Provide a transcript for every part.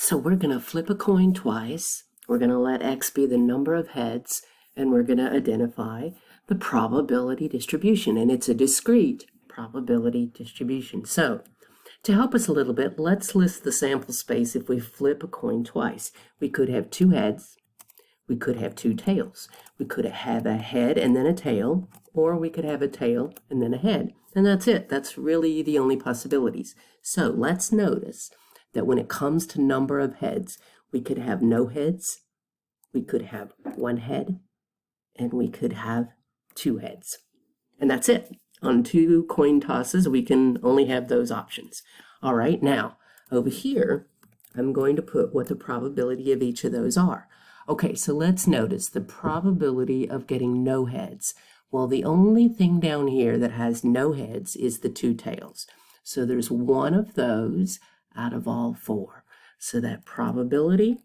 So we're going to flip a coin twice. We're going to let x be the number of heads, and we're going to identify the probability distribution, and it's a discrete probability distribution. So to help us a little bit, let's list the sample space if we flip a coin twice. We could have two heads, we could have two tails. We could have a head and then a tail, or we could have a tail and then a head. And that's it. That's really the only possibilities. So let's notice that when it comes to number of heads, we could have no heads, we could have one head, and we could have two heads. And that's it. On two coin tosses, we can only have those options. All right, now over here, I'm going to put what the probability of each of those are. Okay, so let's notice the probability of getting no heads. Well, the only thing down here that has no heads is the two tails. So there's one of those out of all four. So that probability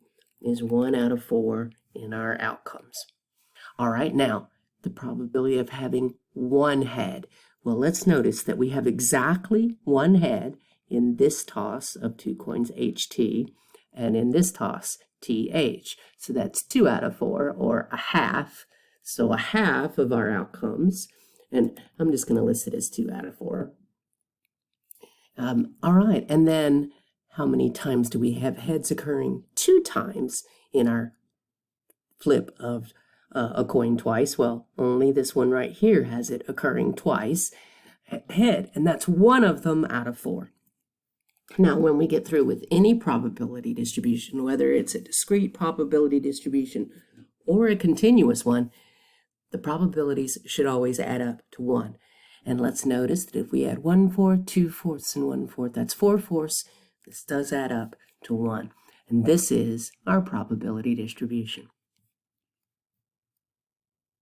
is 1 out of 4 in our outcomes. All right, now the probability of having one head. Well, let's notice that we have exactly one head in this toss of two coins HT and in this toss TH. So that's 2 out of 4, or a half. So a half of our outcomes, and I'm just going to list it as 2 out of 4. All right, and then how many times do we have heads occurring? 2 times in our flip of a coin twice. Well, only this one right here has it occurring twice, head, and that's one of them out of 4. Now, when we get through with any probability distribution, whether it's a discrete probability distribution or a continuous one, the probabilities should always add up to 1. And let's notice that if we add 1/4, 2/4, and 1/4, that's 4/4. This does add up to 1. And this is our probability distribution.